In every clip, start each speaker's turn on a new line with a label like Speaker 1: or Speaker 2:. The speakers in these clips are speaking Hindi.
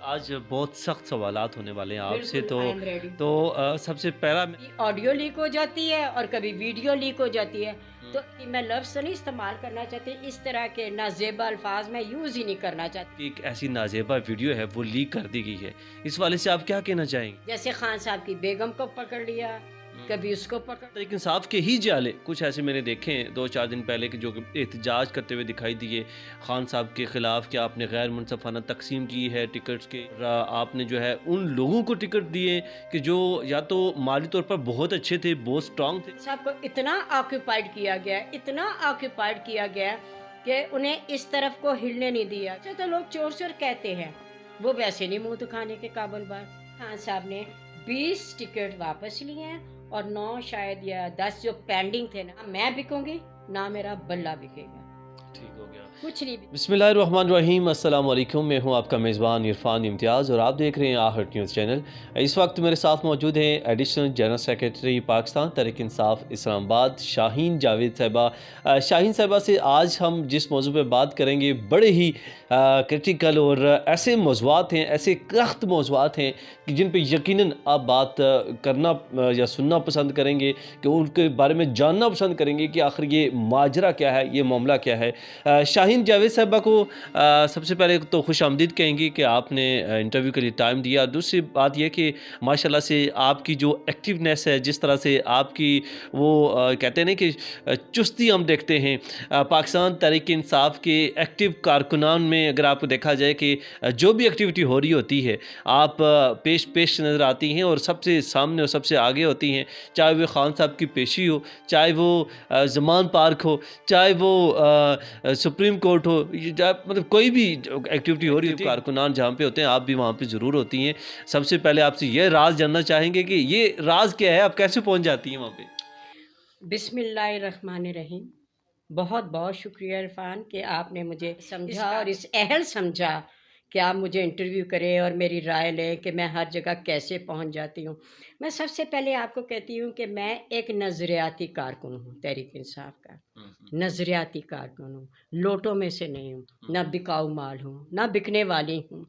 Speaker 1: आज बहुत सख्त सवालात होने वाले हैं आपसे
Speaker 2: बिल्कुल,
Speaker 1: तो
Speaker 2: आई एम रेडी।
Speaker 1: सबसे पहला
Speaker 2: ये ऑडियो लीक हो जाती है और कभी वीडियो लीक हो जाती है।
Speaker 1: हुँ,
Speaker 2: तो कि मैं लफ्ज़ तो नहीं इस्तेमाल करना चाहती, इस तरह के नाज़ेबा अल्फ़ाज़ मैं यूज़ ही नहीं करना चाहती।
Speaker 1: कि एक ऐसी नाज़ेबा वीडियो है वो लीक कर दी गई है। इस वाले से आप क्या कहना चाहेंगे?
Speaker 2: जैसे खान साहब की बेगम को पकड़ लिया,
Speaker 1: हुँ।
Speaker 2: कभी उसको पकड़।
Speaker 1: तहरीक इंसाफ के ही जाले कुछ ऐसे मैंने देखे हैं 2-4 दिन पहले कि जो कि एहतजाज करते हुए दिखाई दिए खान साहब के खिलाफ कि आपने गैर मुनसफ़ाना तक़सीम की है टिकट्स के आपने जो है उन लोगों को टिकट दिए कि जो या तो माली तौर पर बहुत अच्छे थे, बहुत स्ट्रॉन्ग थे।
Speaker 2: साहब को इतना ऑक्यूपाइड किया गया, इतना ऑक्यूपाइड किया गया कि उन्हें इस तरफ को हिलने नहीं दिया। अच्छा तो लोग चोर-चोर कहते हैं, वो वैसे नहीं मुँह दिखाने के काबिल बात। खान साहब ने 20 टिकट वापस लिए हैं और 9 शायद या 10 जो पेंडिंग थे ना मैं बिकूँगी, ना मेरा बल्ला बिकेगा।
Speaker 1: ठीक हो गया।
Speaker 2: कुछ नहीं।
Speaker 1: बिस्मिल्लाहिर्रहमानिर्रहीम अस्सलाम वालेकुम, मैं हूं आपका मेज़बान इरफान इम्तियाज़ और आप देख रहे हैं आहट न्यूज़ चैनल। इस वक्त मेरे साथ मौजूद हैं additional general secretary Pakistan Tehreek Insaf Islamabad Shaheen Javed साहिबा। शाहीन साहिबा से आज हम जिस मौजू पे बात करेंगे बड़े ही क्रिटिकल और ऐसे मौज़ूआत हैं, ऐसे सख्त मौज़ूआत हैं कि जिन पे यकीनन आप बात करना या सुनना पसंद करेंगे, कि उनके बारे में जानना पसंद करेंगे कि आखिर ये माजरा क्या है, ये मामला क्या है। शाहीन जावेद साहिबा को सबसे पहले तो खुशामदीद कहेंगे कि आपने इंटरव्यू के लिए टाइम दिया। दूसरी बात ये कि माशाल्लाह से आपकी जो एक्टिवनेस है, जिस तरह से आपकी वो कहते हैं ना कि चुस्ती हम देखते हैं पाकिस्तान तहरीक इंसाफ के एक्टिव कारकुनान में अगर आपको देखा जाए कि जो भी एक्टिविटी हो रही होती है आप पेश पेश नज़र आती हैं और सबसे सामने और सबसे आगे होती हैं, चाहे वो खान साहब की पेशी हो, चाहे वो ज़मान पार्क हो, चाहे वो सुप्रीम कोर्ट हो, ये मतलब कोई भी एक्टिविटी हो रही होती है, कारकुनान जहाँ पे होते हैं आप भी वहाँ पे ज़रूर होती हैं। सबसे पहले आपसे ये राज़ जानना चाहेंगे कि ये राज़ क्या है? आप कैसे पहुँच जाती हैं वहाँ पे?
Speaker 2: बिस्मिल्लाहिर्रहमानिर्रहीम। बहुत-बहुत शुक्रिया इरफ़ान कि आपने मुझे समझा और इस अहल समझा कि आप मुझे इंटरव्यू करें और मेरी राय लें कि मैं हर जगह कैसे पहुंच जाती हूं। मैं सबसे पहले आपको कहती हूं कि मैं एक नज़रियाती कारकुन हूं तहरीक इंसाफ का। नज़रियाती कारकुन हूँ, लोटों में से नहीं हूँ, ना बिकाऊ माल हूँ, ना बिकने वाली हूँ।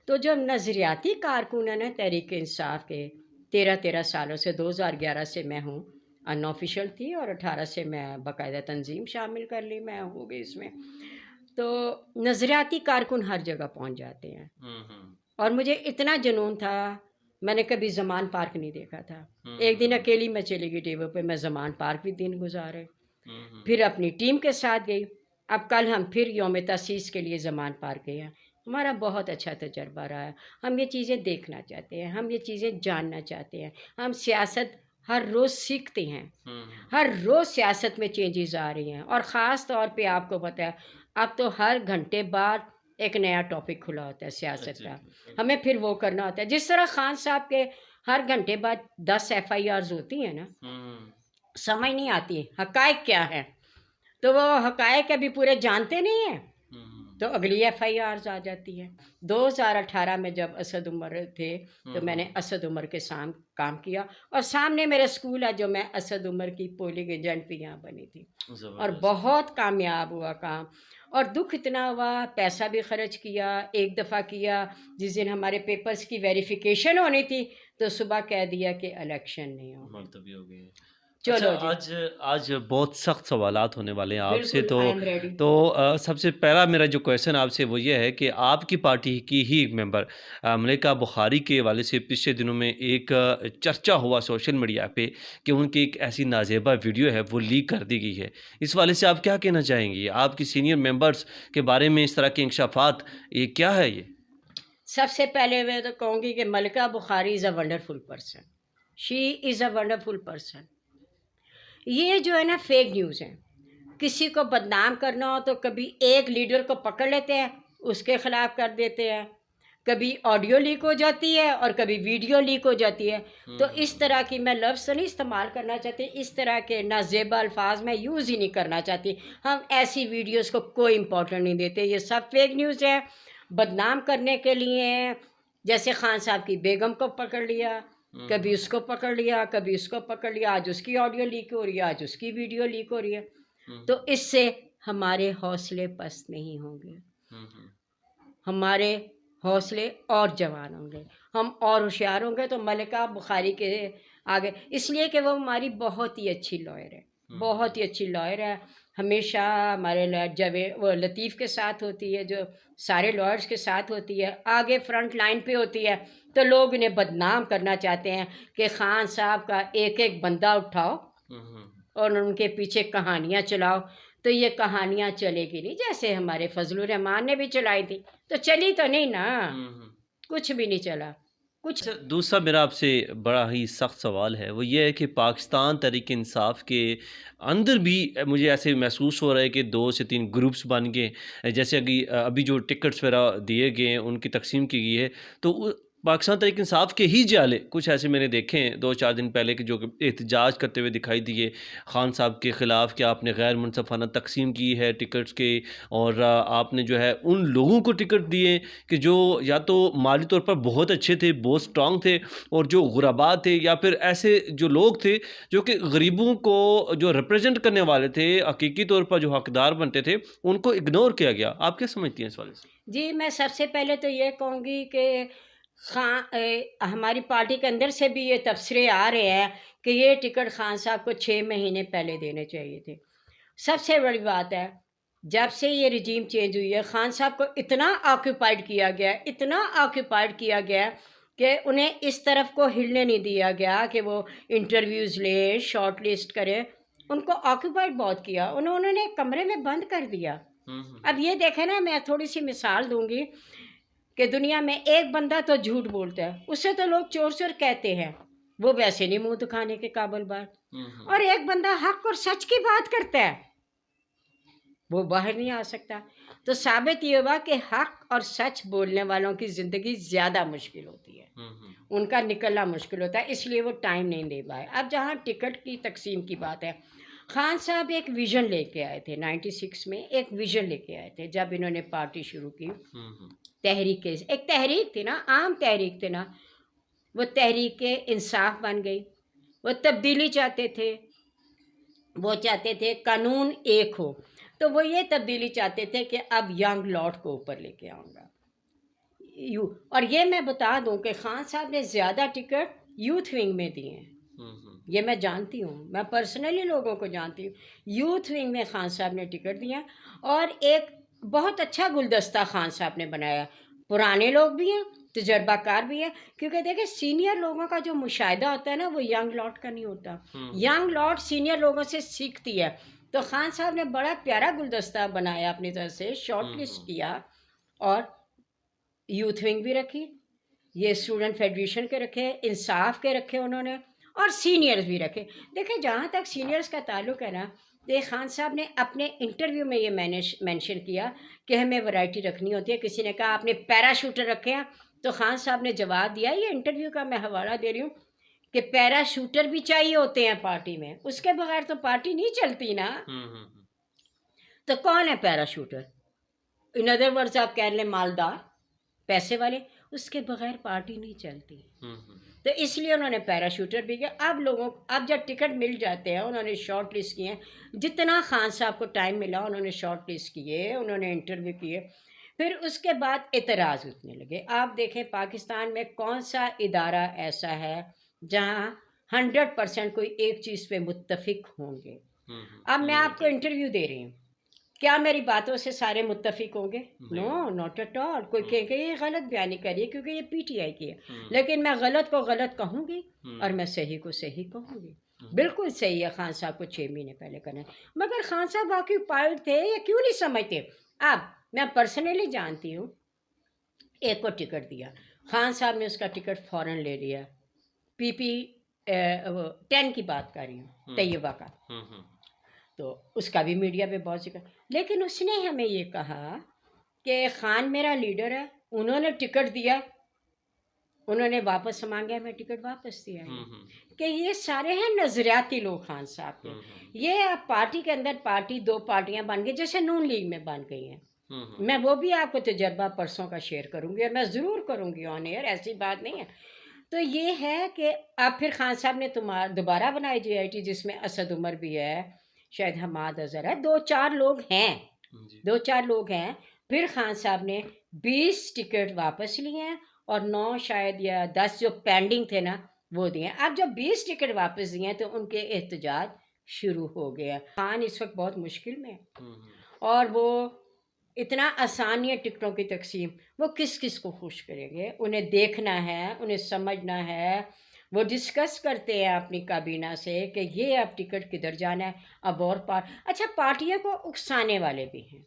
Speaker 2: तो जो नज़रियाती कारकुन है ना तहरीक इंसाफ के 13-13 सालों से 2011 से मैं हूँ, अनऑफिशियल थी और 18 से मैं बाकायदा तंजीम शामिल कर ली, मैं हो गई इसमें। तो नज़रियाती कारकुन हर जगह पहुंच जाते हैं और मुझे इतना जुनून था, मैंने कभी ज़मान पार्क नहीं देखा था। एक दिन अकेली मैं चली गई डेवो पे, मैं ज़मान पार्क भी दिन गुजारे, फिर अपनी टीम के साथ गई। अब कल हम फिर यौम तसीस के लिए ज़मान पार्क गए हैं। हमारा बहुत अच्छा तजर्बा रहा है। हम ये चीज़ें देखना चाहते हैं, हम ये चीज़ें जानना चाहते हैं। हम सियासत हर रोज़ सीखते हैं। हर रोज़ सियासत में चेंजेस आ रही हैं और ख़ास तौर पे आपको पता है, अब तो हर घंटे बाद एक नया टॉपिक खुला होता है सियासत का। हमें फिर वो करना होता है। जिस तरह खान साहब के हर घंटे बाद 10 एफआईआर्स होती हैं ना, समझ नहीं आती हक़ाइक़ क्या है। तो वो हक़ाइक़ अभी पूरे जानते नहीं हैं, तो अगली एफआईआर्स आ जाती है। 2018 में जब असद उमर थे, तो मैंने असद उमर के साम काम किया और सामने मेरा स्कूल है, जो मैं असद उमर की पोलिंग एजेंट भी यहाँ बनी थी और बहुत कामयाब हुआ काम। और दुख इतना हुआ, पैसा भी खर्च किया, एक दफ़ा किया, जिस दिन हमारे पेपर्स की वेरिफिकेशन होनी थी, तो सुबह कह दिया कि इलेक्शन नहीं होगा।
Speaker 1: मुलतवी हो गई है। अच्छा,
Speaker 2: चलो जी।
Speaker 1: आज आज बहुत सख्त सवालात होने वाले हैं आपसे
Speaker 2: बिल्कुल,
Speaker 1: तो
Speaker 2: आई एम रेडी।
Speaker 1: सबसे पहला मेरा जो क्वेश्चन आपसे वो ये है कि आपकी पार्टी की ही एक मेंबर मलिका बुखारी के हवाले से पिछले दिनों में एक चर्चा हुआ सोशल मीडिया पे कि उनकी एक ऐसी नाज़ेबा वीडियो है वो लीक कर दी गई है। इस वाले से आप क्या कहना चाहेंगी? आपकी सीनियर मेंबर्स के बारे में इस तरह के इंकशाफात ये क्या है ये?
Speaker 2: सबसे पहले मैं तो कहूँगी कि Malika Bukhari is a wonderful person. She is a wonderful person. ये जो है ना फेक न्यूज़ है। किसी को बदनाम करना हो तो कभी एक लीडर को पकड़ लेते हैं, उसके खिलाफ कर देते हैं। कभी ऑडियो लीक हो जाती है और कभी वीडियो लीक हो जाती है। तो इस तरह की मैं लफ्ज़ तो नहीं इस्तेमाल करना चाहती, इस तरह के नाज़ेबा अल्फ़ाज़ मैं यूज़ ही नहीं करना चाहती। हम ऐसी वीडियोज़ को कोई इम्पोर्टेंट नहीं देते। ये सब फेक न्यूज़ है, बदनाम करने के लिए हैं। जैसे खान साहब की बेगम को पकड़ लिया, कभी उसको पकड़ लिया, कभी उसको पकड़ लिया, आज उसकी ऑडियो लीक हो रही है, आज उसकी वीडियो लीक हो रही है। तो इससे हमारे हौसले पस्त नहीं होंगे। हमारे हौसले और जवान होंगे, हम और होशियार होंगे। तो मलिका बुखारी के आगे, इसलिए कि वो हमारी बहुत ही अच्छी लॉयर है, बहुत ही अच्छी लॉयर है। हमेशा हमारे जब वो लतीफ़ के साथ होती है, जो सारे लॉयर्स के साथ होती है, आगे फ्रंट लाइन पे होती है, तो लोग इन्हें बदनाम करना चाहते हैं कि ख़ान साहब का एक एक बंदा उठाओ और उनके पीछे कहानियाँ चलाओ। तो ये कहानियाँ चलेगी नहीं, जैसे हमारे फजलुर रहमान ने भी चलाई थी, तो चली तो नहीं ना, कुछ भी नहीं चला कुछ।
Speaker 1: अच्छा, दूसरा मेरा आपसे बड़ा ही सख्त सवाल है, वो ये है कि पाकिस्तान तहरीक-ए-इंसाफ के अंदर भी मुझे ऐसे महसूस हो रहा है कि 2 से 3 ग्रुप्स बन गए। जैसे अभी जो टिकट्स वगैरह दिए गए हैं, उनकी तकसीम की गई है, तो पाकिस्तान तहरीक-ए-इंसाफ के ही जाले कुछ ऐसे मैंने देखे हैं 2-4 दिन पहले कि जो कि एहतजाज करते हुए दिखाई दिए खान साहब के ख़िलाफ़ कि आपने गैर मुनसफ़ाना तकसीम की है टिकट्स के, और आपने जो है उन लोगों को टिकट दिए कि जो या तो माली तौर पर बहुत अच्छे थे, बहुत स्ट्रॉन्ग थे, और जो गुरबा थे या फिर ऐसे जो लोग थे जो कि गरीबों को जो रिप्रेजेंट करने वाले थे, हकीकी तौर पर जो हकदार बनते थे, उनको इग्नोर किया गया। आप क्या समझती हैं इस वाले से?
Speaker 2: जी, मैं सबसे पहले तो ये कहूँगी कि हमारी पार्टी के अंदर से भी ये तबसरे आ रहे हैं कि ये टिकट खान साहब को 6 महीने पहले देने चाहिए थे। सबसे बड़ी बात है, जब से ये रिजीम चेंज हुई है, खान साहब को इतना ऑक्यूपाइड किया गया है, इतना ऑक्यूपाइड किया गया है कि उन्हें इस तरफ को हिलने नहीं दिया गया कि वो इंटरव्यूज़ लें, शॉर्ट लिस्ट करें। उनको ऑक्यूपाइड बहुत किया, उन्होंने कमरे में बंद कर दिया। अब ये देखें ना, मैं थोड़ी-सी मिसाल दूँगी कि दुनिया में एक बंदा तो झूठ बोलता है, उसे तो लोग चोर-चोर कहते हैं, वो वैसे नहीं मुँह दिखाने के काबिल बात। और एक बंदा हक और सच की बात करता है, वो बाहर नहीं आ सकता। तो साबित ये हुआ कि हक और सच बोलने वालों की ज़िंदगी ज़्यादा मुश्किल होती है, उनका निकलना मुश्किल होता है, इसलिए वो टाइम नहीं दे पाए। अब जहाँ टिकट की तकसीम की बात है, खान साहब एक विज़न लेके आए थे 96 में, एक विज़न लेके आए थे जब इन्होंने पार्टी शुरू की। तहरीक एक तहरीक थी ना, आम तहरीक थी ना, वो तहरीक इंसाफ बन गई। वो तब्दीली चाहते थे, वो चाहते थे कानून एक हो, तो वो ये तब्दीली चाहते थे कि अब यंग लॉट को ऊपर लेके आऊँगा यू। और ये मैं बता दूं कि खान साहब ने ज़्यादा टिकट यूथ विंग में दिए हैं, ये मैं जानती हूँ, मैं पर्सनली लोगों को जानती हूँ। यूथ विंग में खान साहब ने टिकट दिया, और एक बहुत अच्छा गुलदस्ता खान साहब ने बनाया। पुराने लोग भी हैं, तजर्बाकार भी है, क्योंकि देखिए सीनियर लोगों का जो मुशाहिदा होता है ना, वो यंग लॉट का नहीं होता। यंग लॉट सीनियर लोगों से सीखती है। तो खान साहब ने बड़ा प्यारा गुलदस्ता बनाया, अपनी तरफ से शॉर्ट लिस्ट किया, और यूथ विंग भी रखी, ये स्टूडेंट फेडरेशन के रखे, इंसाफ के रखे उन्होंने, और सीनियर्स भी रखे। देखिए, जहाँ तक सीनियर्स का ताल्लुक़ है ना, तो खान साहब ने अपने इंटरव्यू में ये मेंशन किया कि हमें वैरायटी रखनी होती है। किसी ने कहा आपने पैराशूटर रखे हैं, तो खान साहब ने जवाब दिया, ये इंटरव्यू का मैं हवाला दे रही हूँ, कि पैराशूटर भी चाहिए होते हैं पार्टी में, उसके बगैर तो पार्टी नहीं चलती ना। तो कौन है पैराशूटर? इन अदर वर्ड्स आप कह लें मालदार, पैसे वाले, उसके बगैर पार्टी नहीं चलती। तो इसलिए उन्होंने पैराशूटर भी किया। अब जब टिकट मिल जाते हैं, उन्होंने शॉर्ट लिस्ट किए, जितना खान साहब को टाइम मिला उन्होंने शॉर्ट लिस्ट किए, उन्होंने इंटरव्यू किए, फिर उसके बाद एतराज़ उठने लगे। आप देखें पाकिस्तान में कौन सा इदारा ऐसा है जहाँ 100% कोई एक चीज़ पे मुत्तफिक होंगे। अब मैं आपको इंटरव्यू दे रही हूँ, क्या मेरी बातों से सारे मुत्तफिक होंगे? No, not at all. कोई कहेगा ये गलत बयानी करिए क्योंकि ये पीटीआई की है, लेकिन मैं गलत को गलत कहूँगी और मैं सही को सही कहूँगी। बिल्कुल सही है, खान साहब को 6 महीने पहले करना है, मगर खान साहब ऑक्यूपाइड थे, ये क्यों नहीं समझते? अब मैं पर्सनली जानती हूँ, एक को टिकट दिया, खान साहब ने उसका टिकट फ़ौरन ले लिया। PP 10 की बात कर रही हूँ, तैयबा का, तो उसका भी मीडिया पे बहुत जिक्र, लेकिन उसने हमें ये कहा कि खान मेरा लीडर है, उन्होंने टिकट दिया, उन्होंने वापस मांगा, मैं टिकट वापस दिया कि ये सारे हैं नज़रियाती लोग खान साहब के। ये अब पार्टी के अंदर पार्टी 2 पार्टियां बन गई, जैसे नून लीग में बन गई हैं। मैं वो भी आपको तजर्बा परसों का शेयर करूँगी, और मैं ज़रूर करूँगी ऑन एयर, ऐसी बात नहीं है। तो ये है कि अब फिर खान साहब ने दोबारा बनाई JIT, जिसमें असद उमर भी है, शायद हमाद अज़हर है, 2-4 लोग हैं, 2-4 लोग हैं। फिर खान साहब ने 20 टिकट वापस लिए हैं और 9 शायद या 10 जो पेंडिंग थे ना वो दिए हैं। अब जब 20 टिकट वापस दिए हैं तो उनके एहतजाज शुरू हो गया। खान इस वक्त बहुत मुश्किल में है और वो इतना आसान नहीं है टिकटों की तकसीम। वो किस किस को खुश करेंगे, उन्हें देखना है, उन्हें समझना है। वो डिस्कस करते हैं अपनी काबीना से कि ये अब टिकट किधर जाना है। अब और अच्छा, पार्टियों को उकसाने वाले भी हैं।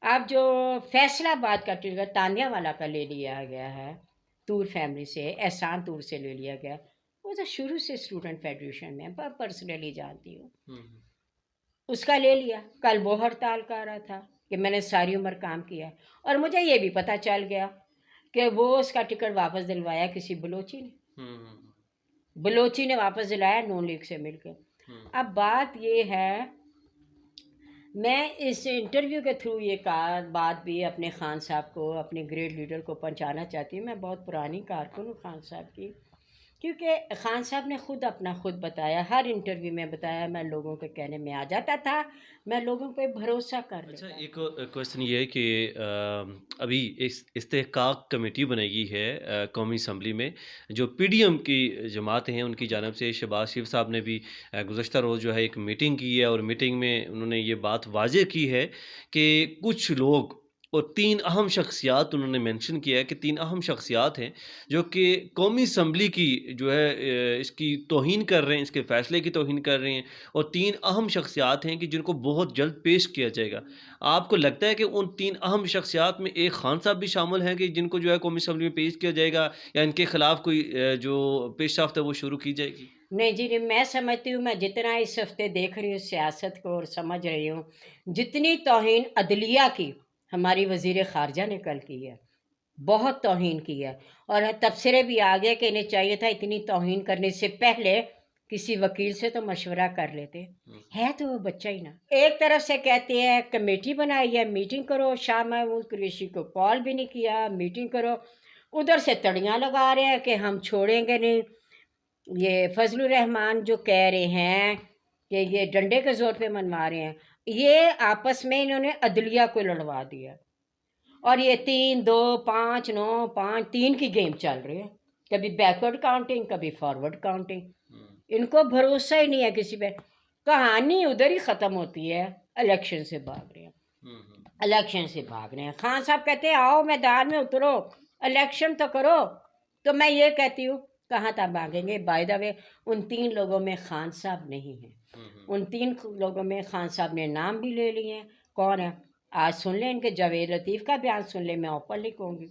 Speaker 2: अब जो फैसलाबाद का टिकट तांदियावाला का ले लिया गया है, तूर फैमिली से, एहसान तूर से ले लिया गया। वो तो शुरू से स्टूडेंट फेडरेशन में पर्सनली जानती हूँ। उसका ले लिया। कल वो हड़ताल कर रहा था कि मैंने सारी उम्र काम किया है। और मुझे ये भी पता चल गया कि वो उसका टिकट वापस दिलवाया किसी बलोची ने। बलोची ने वापस दिलाया नून लीग से मिलकर। अब बात ये है, मैं इस इंटरव्यू के थ्रू ये बात भी अपने खान साहब को, अपने ग्रेट लीडर को पहुंचाना चाहती हूँ। मैं बहुत पुरानी कारकुन हूँ खान साहब की, क्योंकि खान साहब ने खुद बताया, हर इंटरव्यू में बताया, मैं लोगों के कहने में आ जाता था, मैं लोगों पे भरोसा कर
Speaker 1: अच्छा,
Speaker 2: लेता।
Speaker 1: एक क्वेश्चन ये है कि अभी इस इस्तेहकाक कमेटी बनाई है कौमी असम्बली में, जो पीडीएम की जमात हैं उनकी जानब से शहबाज शरीफ साहब ने भी गुज़श्ता रोज़ जो है एक मीटिंग की है और मीटिंग में उन्होंने ये बात वाज़ेह की है कि कुछ लोग और 3 अहम शख्सियात उन्होंने मेंशन किया है कि 3 अहम शख्सियात हैं जो कि कौमी असम्बली की जो है इसकी तौहीन कर रहे हैं, इसके फ़ैसले की तौहीन कर रहे हैं और 3 अहम शख्सियात हैं कि जिनको बहुत जल्द पेश किया जाएगा। आपको लगता है कि उन 3 अहम शख्सियात में एक खान साहब भी शामिल हैं कि जिनको जो है कौमी असम्बली में पेश किया जाएगा या इनके खिलाफ कोई जो पेशरफ्त है वो शुरू की जाएगी?
Speaker 2: नहीं जी, नहीं, मैं समझती हूँ, मैं जितना इस हफ्ते देख रही हूँ सियासत को और समझ रही हूँ, जितनी तौहीन अदलिया की हमारी वज़ीर ख़ारजा ने कल की है, बहुत तौहीन की है। और तबसरे भी आ गए कि इन्हें चाहिए था इतनी तौहीन करने से पहले किसी वकील से तो मशवरा कर लेते। है तो वो बच्चा ही ना। एक तरफ से कहते हैं कमेटी बनाई है, मीटिंग करो, शाह महमूद कुरैशी को कॉल भी नहीं किया, मीटिंग करो। उधर से तड़ियाँ लगा रहे हैं कि हम छोड़ेंगे नहीं। ये फजलुर रहमान जो कह रहे हैं कि ये डंडे के ज़ोर पे मनवा रहे हैं, ये आपस में इन्होंने अदलिया को लड़वा दिया। और ये 3 2 5 9 5 3 की गेम चल रही है, कभी बैकवर्ड काउंटिंग, कभी फॉरवर्ड काउंटिंग। इनको भरोसा ही नहीं है किसी पे। कहानी उधर ही ख़त्म होती है, इलेक्शन से भाग रहे हैं, इलेक्शन से भाग रहे हैं। खान साहब कहते हैं आओ मैदान में उतरो, इलेक्शन तो करो। तो मैं ये कहती हूँ कहाँ तक भागेंगे। बाय द वे, उन 3 लोगों में खान साहब नहीं हैं। उन 3 लोगों में खान साहब ने नाम भी ले लिए हैं। कौन है? आज सुन लें, इनके जावेद लतीफ़ का बयान सुन लें, मैं ओपन लिखूँगी।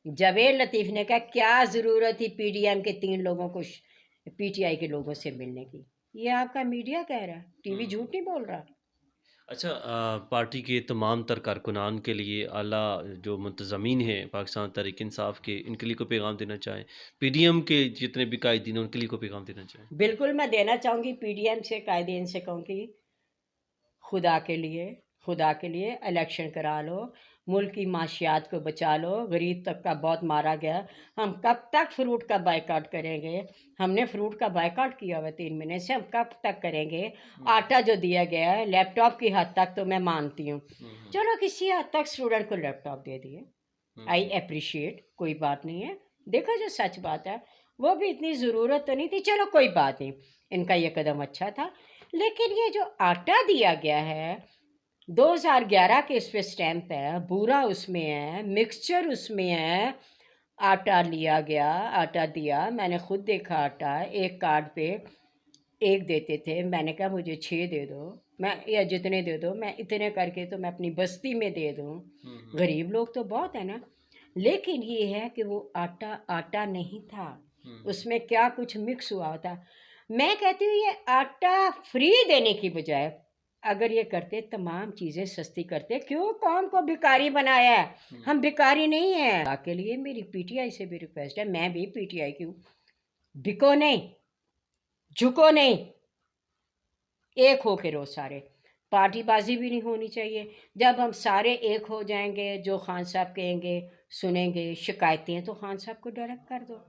Speaker 2: जावेद लतीफ़ ने कहा क्या ज़रूरत थी पीडीएम के 3 लोगों को पीटीआई के लोगों से मिलने की। ये आपका मीडिया कह रहा है, टीवी झूठ नहीं बोल रहा।
Speaker 1: अच्छा, पार्टी के तमाम तर कारकुनान के लिए आला जो मुंतज़मीन हैं पाकिस्तान तहरीक इंसाफ के, इनके लिए कोई पैगाम देना चाहें? पीडीएम के जितने भी कायदीन हैं उनके लिए कोई पैगाम देना चाहें?
Speaker 2: बिल्कुल मैं देना चाहूँगी पीडीएम से, कायदीन से कहूँगी खुदा के लिए, खुदा के लिए इलेक्शन करा लो, मुल्क की माशियात को बचा लो। गरीब तबका बहुत मारा गया। हम कब तक फ्रूट का बायकॉट करेंगे? हमने फ्रूट का बायकॉट किया हुआ 3 महीने से, हम कब तक करेंगे? आटा जो दिया गया है, लैपटॉप की हद तक तो मैं मानती हूँ, चलो किसी हद तक स्टूडेंट को लैपटॉप दे दिए, आई अप्रिशिएट, कोई बात नहीं है। देखो जो सच बात है, वो भी इतनी ज़रूरत तो नहीं थी, चलो कोई बात नहीं, इनका ये कदम अच्छा था। लेकिन ये जो आटा दिया गया है 2011 के, इस पे स्टैम्प है, बूरा उसमें है, मिक्सचर उसमें है। आटा लिया गया, आटा दिया, मैंने खुद देखा आटा, एक कार्ड पे एक देते थे। मैंने कहा मुझे 6 दे दो, मैं या जितने दे दो, मैं इतने करके तो मैं अपनी बस्ती में दे दूँ। गरीब लोग तो बहुत है ना। लेकिन ये है कि वो आटा आटा नहीं था, उसमें क्या कुछ मिक्स हुआ था। मैं कहती हूँ ये आटा फ्री देने की बजाय अगर ये करते, तमाम चीज़ें सस्ती करते। क्यों कौम को भिखारी बनाया है? हम भिखारी नहीं हैं। के लिए मेरी पीटीआई से भी रिक्वेस्ट है, मैं भी पीटीआई की हूँ, बिको नहीं, झुको नहीं, एक हो के रहो सारे। पार्टीबाजी भी नहीं होनी चाहिए। जब हम सारे एक हो जाएंगे, जो खान साहब कहेंगे सुनेंगे, शिकायतें तो खान साहब को डायरेक्ट कर दो।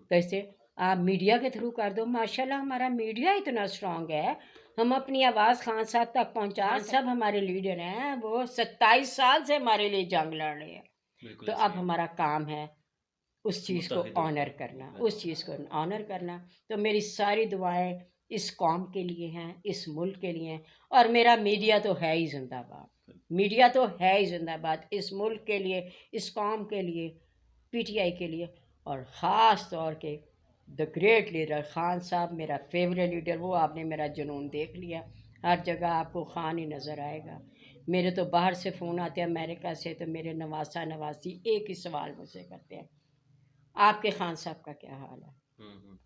Speaker 2: कैसे? आप मीडिया के थ्रू कर दो। माशाल्लाह हमारा मीडिया इतना स्ट्रांग है, हम अपनी आवाज़ खान साहब तक पहुंचा सब हमारे लीडर हैं, वो 27 साल से हमारे लिए जंग लड़ रहे हैं।
Speaker 1: बिल्कुल
Speaker 2: तो
Speaker 1: ऐसे
Speaker 2: अब
Speaker 1: ही है।
Speaker 2: हमारा काम है उस चीज़ को
Speaker 1: मुत्तहिद होकर।
Speaker 2: ऑनर करना,
Speaker 1: बिल्कुल।
Speaker 2: उस चीज़ को ऑनर करना। तो मेरी सारी दुआएं इस कौम के लिए हैं, इस मुल्क के लिए हैं, और मेरा मीडिया तो है ही जिंदाबाद, मीडिया तो है ही जिंदाबाद इस मुल्क के लिए, इस कौम के लिए, पीटीआई के लिए, और ख़ास तौर के द ग्रेट लीडर खान साहब, मेरा फेवरेट लीडर। वो आपने मेरा जुनून देख लिया, हर जगह आपको खान ही नज़र आएगा। मेरे तो बाहर से फ़ोन आते हैं अमेरिका से, तो मेरे नवासा नवासी एक ही सवाल मुझसे करते हैं, आपके खान साहब का क्या हाल है।
Speaker 1: हम्म।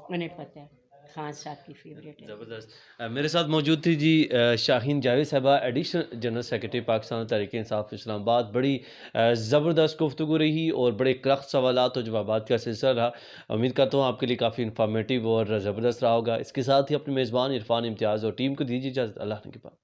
Speaker 2: उन्हें पता है खान साहब की फेवरेट है।
Speaker 1: ज़बरदस्त। मेरे साथ मौजूद थी जी शाहीन जावेद साहबा, additional general secretary Pakistan Tehreek Insaf Islamabad. बड़ी ज़बरदस्त गुफ्तगू रही और बड़े सख्त सवालात और जवाबात का सिलसिला रहा। उम्मीद करता हूँ आपके लिए काफ़ी इन्फॉर्मेटिव और ज़बरदस्त रहा होगा। इसके साथ ही अपने मेज़बान इरफान इम्तियाज़ और टीम को दीजिए इजाज़त। अल्लाह ने के बाद।